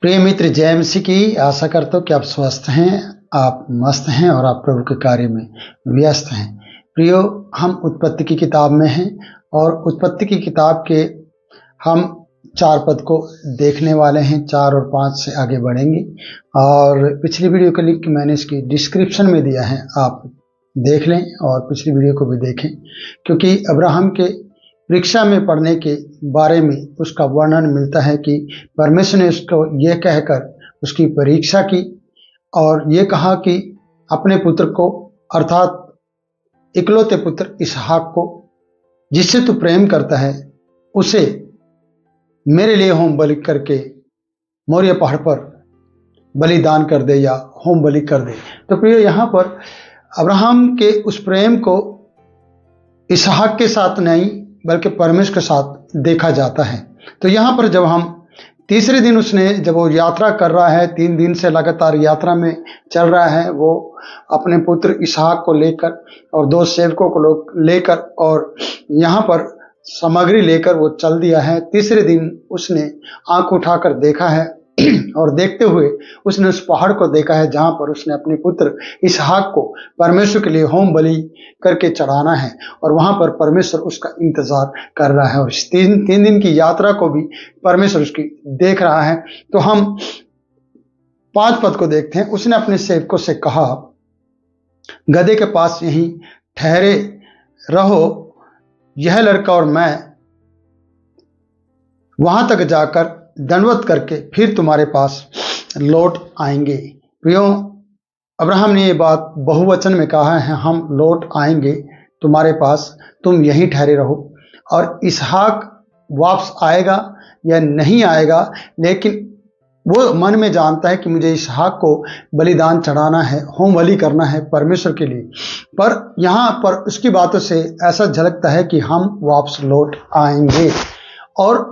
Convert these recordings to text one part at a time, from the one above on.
प्रिय मित्र, जय मसीह की। आशा करता हूँ कि आप स्वस्थ हैं, आप मस्त हैं और आप प्रभु के कार्य में व्यस्त हैं। प्रियो, हम उत्पत्ति की किताब में हैं और उत्पत्ति की किताब के हम 4 पद को देखने वाले हैं। 4 और 5 से आगे बढ़ेंगे और पिछली वीडियो का लिंक मैंने इसकी डिस्क्रिप्शन में दिया है, आप देख लें और पिछली वीडियो को भी देखें, क्योंकि अब्राहम के परीक्षा में पढ़ने के बारे में उसका वर्णन मिलता है कि परमेश्वर ने उसको ये कहकर उसकी परीक्षा की और ये कहा कि अपने पुत्र को, अर्थात इकलौते पुत्र इसहाक को, जिससे तू प्रेम करता है, उसे मेरे लिए होम बलि करके मोरिया पहाड़ पर बलिदान कर दे या होम बलि कर दे। तो प्रिय, यहाँ पर अब्राहम के उस प्रेम को इसहाक के साथ नहीं बल्कि परमेश्वर के साथ देखा जाता है। तो यहाँ पर जब हम तीसरे दिन जब वो यात्रा कर रहा है, 3 दिन से लगातार यात्रा में चल रहा है, वो अपने पुत्र इसहाक को लेकर और 2 सेवकों को लेकर और यहाँ पर सामग्री लेकर वो चल दिया है। तीसरे दिन उसने आंख उठाकर देखा है और देखते हुए उसने उस पहाड़ को देखा है जहां पर उसने अपने पुत्र इसहाक को परमेश्वर के लिए होम बलि करके चढ़ाना है और वहां पर परमेश्वर उसका इंतजार कर रहा है और इस 3 दिन की यात्रा को भी परमेश्वर उसकी देख रहा है। तो हम 5 पद को देखते हैं। उसने अपने सेवकों से कहा, गधे के पास यहीं ठहरे रहो, यह लड़का और मैं वहां तक जाकर दंडवत करके फिर तुम्हारे पास लौट आएंगे। प्रियो, अब्राहम ने ये बात बहुवचन में कहा है, हम लौट आएंगे तुम्हारे पास, तुम यहीं ठहरे रहो। और इसहाक वापस आएगा या नहीं आएगा, लेकिन वो मन में जानता है कि मुझे इसहाक को बलिदान चढ़ाना है, होम बलि करना है परमेश्वर के लिए। पर यहाँ पर उसकी बातों से ऐसा झलकता है कि हम वापस लौट आएंगे और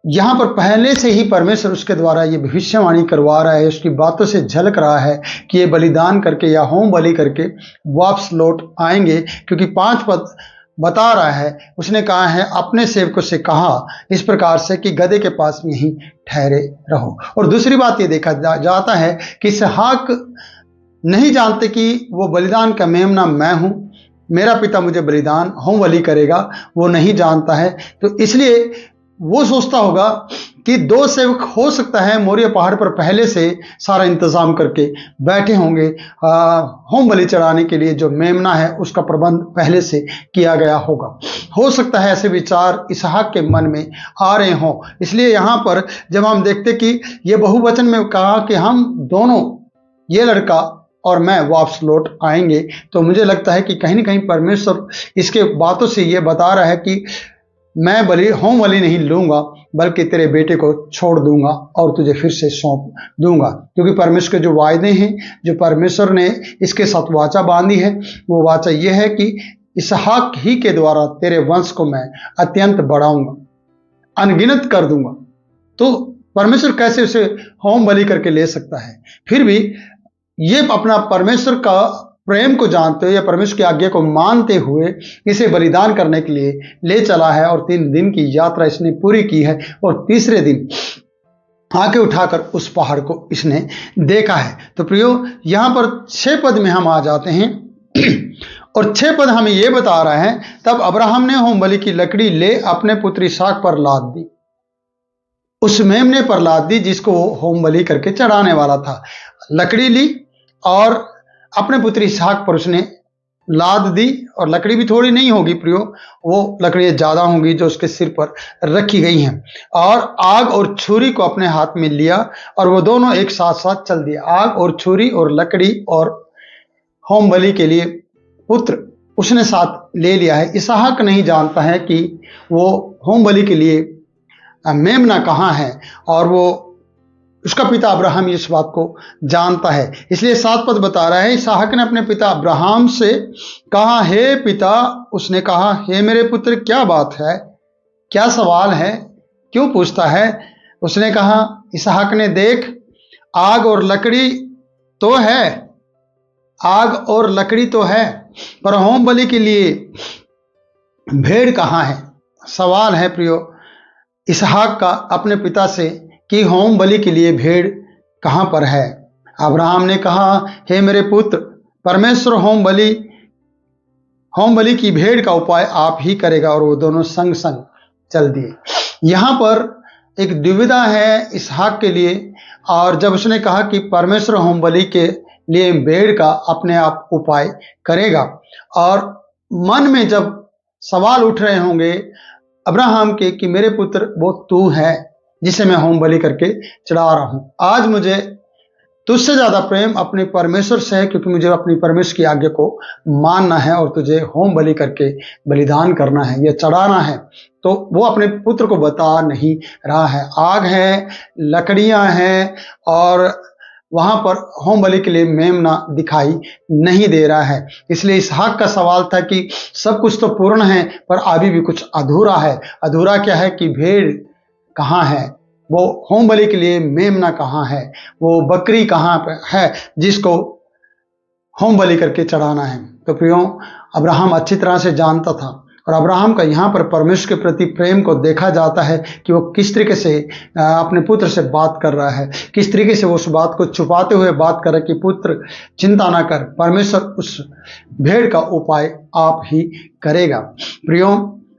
यहाँ पर पहले से ही परमेश्वर उसके द्वारा ये भविष्यवाणी करवा रहा है, उसकी बातों से झलक रहा है कि ये बलिदान करके या होम बलि करके वापस लौट आएंगे। क्योंकि 5 पद बता रहा है, उसने कहा है, अपने सेवकों से कहा इस प्रकार से कि गधे के पास यहीं ठहरे रहो। और दूसरी बात ये देखा जाता है कि इसहाक नहीं जानते कि वो बलिदान का मेमना मैं हूं, मेरा पिता मुझे बलिदान होम बलि करेगा, वो नहीं जानता है। तो इसलिए वो सोचता होगा कि 2 सेवक हो सकता है मोरिया पहाड़ पर पहले से सारा इंतजाम करके बैठे होंगे, होम बलि चढ़ाने के लिए जो मेमना है उसका प्रबंध पहले से किया गया होगा। हो सकता है ऐसे विचार इसहाक के मन में आ रहे हों। इसलिए यहाँ पर जब हम देखते कि ये बहुवचन में कहा कि हम दोनों, ये लड़का और मैं वापस लौट आएंगे, तो मुझे लगता है कि कहीं ना कहीं परमेश्वर इसके बातों से ये बता रहा है कि मैं होम बलि नहीं लूंगा, बल्कि तेरे बेटे को छोड़ दूंगा और तुझे फिर से सौंप दूंगा। क्योंकि परमेश्वर के जो वायदे हैं, जो परमेश्वर ने इसके साथ वाचा बांधी है, वो वाचा ये है कि इसहाक ही के द्वारा तेरे वंश को मैं अत्यंत बढ़ाऊंगा, अनगिनत कर दूंगा। तो परमेश्वर कैसे उसे होम बलि करके ले सकता है? फिर भी ये अपना परमेश्वर का प्रेम को जानते हुए या परमेश्वर की आज्ञा को मानते हुए इसे बलिदान करने के लिए ले चला है और 3 दिन की यात्रा इसने पूरी की है और तीसरे दिन आंखें उठाकर उस पहाड़ को इसने देखा है। तो प्रियो, यहाँ पर 6 पद में हम आ जाते हैं और 6 पद हमें यह बता रहा है, तब अब्राहम ने होम बलि की लकड़ी ले अपने पुत्र इसहाक पर लाद दी। उस मेमने पर लाद दी जिसको वो होम बलि करके चढ़ाने वाला था। लकड़ी ली और अपने पुत्र इसहाक पर उसने लाद दी। और लकड़ी भी थोड़ी नहीं होगी प्रियो, वो लकड़ियां ज्यादा होंगी जो उसके सिर पर रखी गई हैं। और आग और छुरी को अपने हाथ में लिया और वो दोनों एक साथ साथ चल दिए। आग और छुरी और लकड़ी और होम बलि के लिए पुत्र उसने साथ ले लिया है। इसहाक नहीं जानता है कि वो होम बलि के लिए मेमना कहाँ है और वो उसका पिता अब्राहम इस बात को जानता है। इसलिए 7 पद बता रहा है, इसहाक ने अपने पिता अब्राहम से कहा, हे पिता। उसने कहा, हे मेरे पुत्र, क्या बात है, क्या सवाल है, क्यों पूछता है? उसने कहा, इसहाक ने, देख, आग और लकड़ी तो है, आग और लकड़ी तो है, पर होम बलि के लिए भेड़ कहाँ है? सवाल है प्रियो इसहाक का अपने पिता से कि होम बलि के लिए भेड़ कहाँ पर है। अब्राहम ने कहा, हे मेरे पुत्र, परमेश्वर होम बलि की भेड़ का उपाय आप ही करेगा। और वो दोनों संग संग चल दिए। यहाँ पर एक दुविधा है इसहाक के लिए, और जब उसने कहा कि परमेश्वर होम बलि के लिए भेड़ का अपने आप उपाय करेगा, और मन में जब सवाल उठ रहे होंगे अब्राहम के कि मेरे पुत्र, वो तू है जिसे मैं होम बलि करके चढ़ा रहा हूं। आज मुझे तुझसे ज्यादा प्रेम अपने परमेश्वर से है, क्योंकि मुझे अपनी परमेश्वर की आज्ञा को मानना है और तुझे होम बलि करके बलिदान करना है, यह चढ़ाना है। तो वो अपने पुत्र को बता नहीं रहा है। आग है, लकड़ियां हैं, और वहां पर होम बलि के लिए मेमना दिखाई नहीं दे रहा है। इसलिए इसहाक का सवाल था कि सब कुछ तो पूर्ण है, पर अभी भी कुछ अधूरा है। अधूरा क्या है कि भेड़ कहाँ है, वो होम बलि के लिए मेमना कहाँ है, वो बकरी कहाँ पे है जिसको होम बलि करके चढ़ाना है। तो प्रियो, अब्राहम अच्छी तरह से जानता था, और अब्राहम का यहाँ पर परमेश्वर के प्रति प्रेम को देखा जाता है कि वो किस तरीके से अपने पुत्र से बात कर रहा है, किस तरीके से वो उस बात को छुपाते हुए बात कर रहा है कि पुत्र चिंता ना कर, परमेश्वर उस भेड़ का उपाय आप ही करेगा। प्रियो,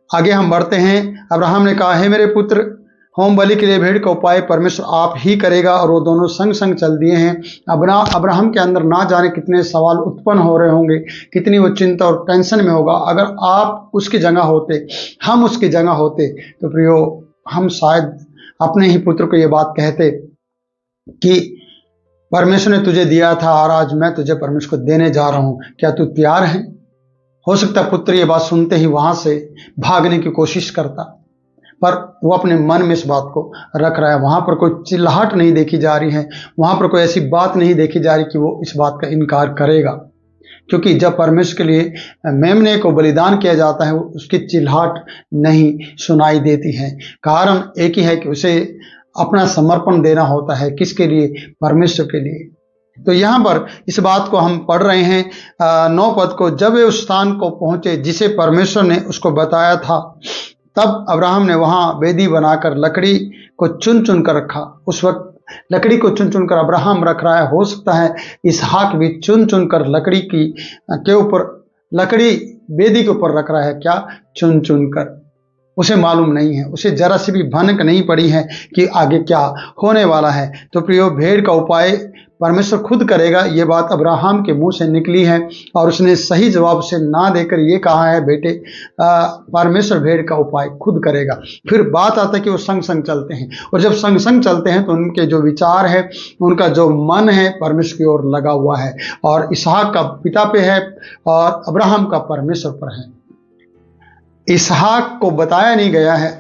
आगे हम बढ़ते हैं। अब्राहम ने कहा, हे मेरे पुत्र, होम बलि के लिए भेड़ का उपाय परमेश्वर आप ही करेगा। और वो दोनों संग संग चल दिए हैं। अब्राहम के अंदर ना जाने कितने सवाल उत्पन्न हो रहे होंगे, कितनी वो चिंता और टेंशन में होगा। अगर आप उसकी जगह होते, हम उसकी जगह होते, तो प्रियो, हम शायद अपने ही पुत्र को ये बात कहते कि परमेश्वर ने तुझे दिया था और आज मैं तुझे परमेश्वर को देने जा रहा हूं, क्या तू तैयार है? हो सकता है पुत्र ये बात सुनते ही वहां से भागने की कोशिश करता, पर वो अपने मन में इस बात को रख रहा है। वहां पर कोई चिल्लाहट नहीं देखी जा रही है, वहां पर कोई ऐसी बात नहीं देखी जा रही कि वो इस बात का इनकार करेगा। क्योंकि जब परमेश्वर के लिए मेमने को बलिदान किया जाता है, उसकी चिल्लाहट नहीं सुनाई देती है। कारण एक ही है कि उसे अपना समर्पण देना होता है। किसके लिए? परमेश्वर के लिए। तो यहाँ पर इस बात को हम पढ़ रहे हैं 9 पद को, जब वे उस स्थान को पहुंचे जिसे परमेश्वर ने उसको बताया था, तब अब्राहम ने वहां वेदी बनाकर लकड़ी को चुन चुन कर रखा। उस वक्त लकड़ी को चुन चुन कर अब्राहम रख रहा है। हो सकता है इसहाक भी चुन चुन कर लकड़ी के ऊपर, लकड़ी वेदी के ऊपर रख रहा है। क्या चुन चुन कर? उसे मालूम नहीं है, उसे जरा सी भी भनक नहीं पड़ी है कि आगे क्या होने वाला है। तो प्रियो, भेड़ का उपाय परमेश्वर खुद करेगा, ये बात अब्राहम के मुंह से निकली है, और उसने सही जवाब से ना देकर ये कहा है, बेटे परमेश्वर भेड़ का उपाय खुद करेगा। फिर बात आता है कि वो संग संग चलते हैं, और जब संग संग चलते हैं तो उनके जो विचार है, उनका जो मन है परमेश्वर की ओर लगा हुआ है, और इसहाक का पिता पे है और अब्राहम का परमेश्वर पर है। इसहाक को बताया नहीं गया है,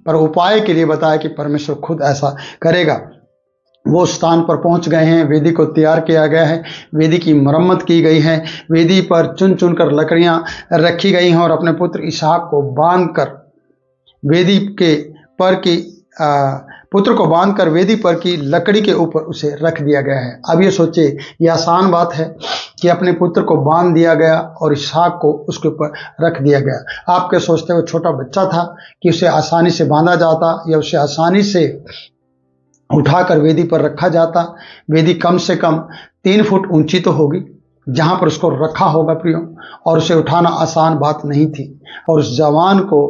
पर उपाय के लिए बताया कि परमेश्वर खुद ऐसा करेगा। वो स्थान पर पहुंच गए हैं, वेदी को तैयार किया गया है, वेदी की मरम्मत की गई है, वेदी पर चुन चुन कर लकड़ियां रखी गई हैं, और अपने पुत्र इसहाक को बांधकर वेदी के पर की पुत्र को बांधकर वेदी पर की लकड़ी के ऊपर उसे रख दिया गया है। अब ये सोचे, ये आसान बात है कि अपने पुत्र को बांध दिया गया और इसहाक को उसके ऊपर रख दिया गया। आप क्या सोचते हो, छोटा बच्चा था कि उसे आसानी से बांधा जाता या उसे आसानी से उठाकर वेदी पर रखा जाता? वेदी कम से कम 3 फुट ऊंची तो होगी जहां पर उसको रखा होगा प्रियो, और उसे उठाना आसान बात नहीं थी। और उस जवान को,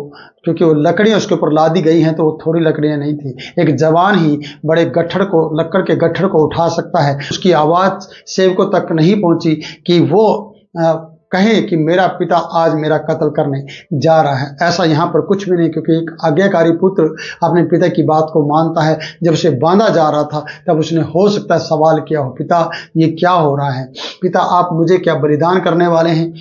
क्योंकि वो लकड़ियां उसके ऊपर लादी गई हैं, तो वो थोड़ी लकड़ियां नहीं थी। एक जवान ही बड़े गट्ठड़ को, लक्कड़ के गट्ठड़ को उठा सकता है। उसकी आवाज सेवकों तक नहीं पहुंची कि वो कहे कि मेरा पिता आज मेरा कत्ल करने जा रहा है। ऐसा यहाँ पर कुछ भी नहीं, क्योंकि एक आज्ञाकारी पुत्र अपने पिता की बात को मानता है। जब उसे बांधा जा रहा था, तब उसने हो सकता है सवाल किया हो, पिता ये क्या हो रहा है, पिता आप मुझे क्या बलिदान करने वाले हैं?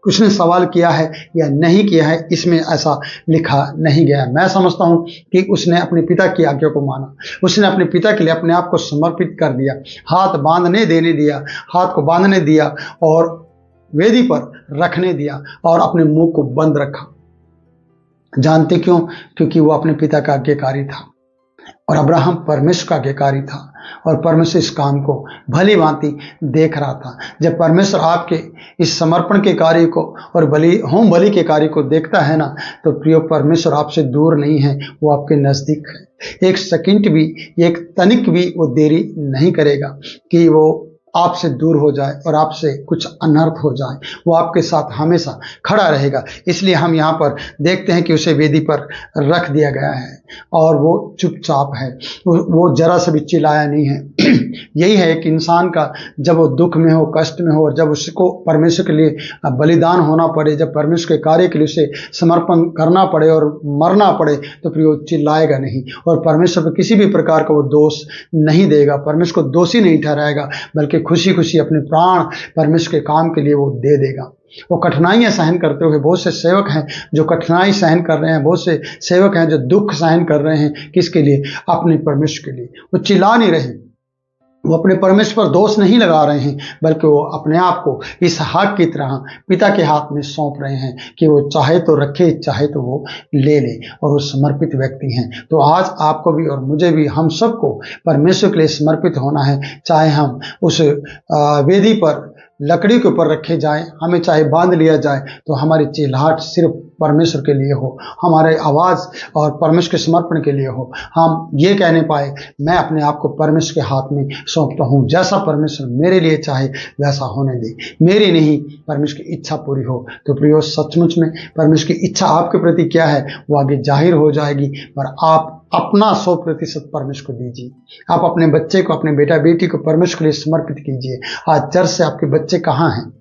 उसने सवाल किया है या नहीं किया है, इसमें ऐसा लिखा नहीं गया। मैं समझता हूं कि उसने अपने पिता की आज्ञा को माना, उसने अपने पिता के लिए अपने आप को समर्पित कर दिया, हाथ बांधने देने दिया, हाथ को बांधने दिया और वेदी पर रखने दिया, और अपने मुंह को बंद रखा। जानते क्यों? क्योंकि वो अपने पिता का आज्ञाकारी था। और अब्राहम परमेश्वर का आज्ञाकारी था और परमेश्वर इस काम को भली भांति देख रहा था। जब परमेश्वर आपके इस समर्पण के कार्य को और होम बलि के कार्य को देखता है ना, तो प्रियो परमेश्वर आपसे दूर नहीं है, वो आपके नजदीक है। एक सेकंड भी, एक तनिक भी वो देरी नहीं करेगा कि वो आपसे दूर हो जाए और आपसे कुछ अनर्थ हो जाए। वो आपके साथ हमेशा खड़ा रहेगा। इसलिए हम यहाँ पर देखते हैं कि उसे वेदी पर रख दिया गया है और वो चुपचाप है, वो जरा से भी चिल्लाया नहीं है। यही है कि इंसान का जब वो दुख में हो, कष्ट में हो, और जब उसको परमेश्वर के लिए बलिदान होना पड़े, जब परमेश्वर के कार्य के लिए उसे समर्पण करना पड़े और मरना पड़े, तो फिर वो चिल्लाएगा नहीं और परमेश्वर पर किसी भी प्रकार का वो दोष नहीं देगा, परमेश्वर को दोषी नहीं ठहराएगा, बल्कि खुशी खुशी अपने प्राण परमेश्वर के काम के लिए वो दे देगा। वो कठिनाइयां सहन करते हुए, बहुत से सेवक हैं जो कठिनाई सहन कर रहे हैं, बहुत से सेवक हैं जो दुख सहन कर रहे हैं, किसके लिए? अपने परमेश्वर के लिए। वो चिल्ला नहीं रहे, वो अपने परमेश्वर पर दोष नहीं लगा रहे हैं, बल्कि वो अपने आप को इसहाक की तरह पिता के हाथ में सौंप रहे हैं कि वो चाहे तो रखे, चाहे तो वो ले ले, और वो समर्पित व्यक्ति हैं। तो आज आपको भी और मुझे भी, हम सबको परमेश्वर के लिए समर्पित होना है। चाहे हम उस वेदी पर लकड़ी के ऊपर रखे जाएं, हमें चाहे बांध लिया जाए, तो हमारी चिल्लाहट सिर्फ परमेश्वर के लिए हो, हमारे आवाज़ और परमेश्वर के समर्पण के लिए हो। हम ये कहने पाए, मैं अपने आप को परमेश्वर के हाथ में सौंपता हूँ, जैसा परमेश्वर मेरे लिए चाहे वैसा होने दे, मेरी नहीं परमेश्वर की इच्छा पूरी हो। तो प्रियो, सचमुच में परमेश्वर की इच्छा आपके प्रति क्या है वो आगे जाहिर हो जाएगी, पर आप अपना 100% परमेश्वर को दीजिए। आप अपने बच्चे को, अपने बेटा बेटी को परमेश्वर के लिए समर्पित कीजिए। आज चर्च से आपके बच्चे कहाँ हैं?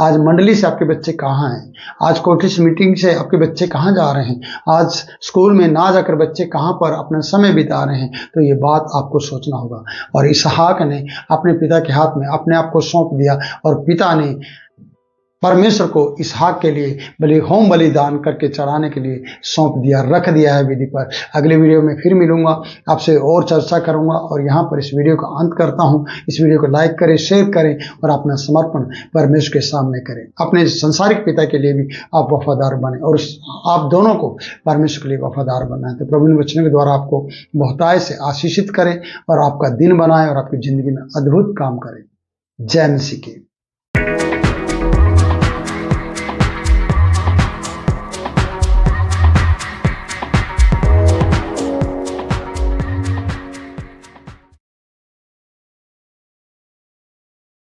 आज मंडली से आपके बच्चे कहाँ हैं? आज कोटिस मीटिंग से आपके बच्चे कहाँ जा रहे हैं? आज स्कूल में ना जाकर बच्चे कहाँ पर अपना समय बिता रहे हैं? तो ये बात आपको सोचना होगा। और इसहाक ने अपने पिता के हाथ में अपने आप को सौंप दिया और पिता ने परमेश्वर को इसहाक के लिए होम बलिदान करके चढ़ाने के लिए सौंप दिया, रख दिया है वेदी पर। अगले वीडियो में फिर मिलूंगा, आपसे और चर्चा करूंगा, और यहाँ पर इस वीडियो का अंत करता हूँ। इस वीडियो को लाइक करें, शेयर करें और अपना समर्पण परमेश्वर के सामने करें। अपने संसारिक पिता के लिए भी आप वफादार बने और आप दोनों को परमेश्वर के लिए वफादार बनना है। तो प्रभु इन वचनों के द्वारा आपको बहुताय से आशीषित करें और आपका दिन बनाए और आपकी जिंदगी में अद्भुत काम करें। जय मसीह की।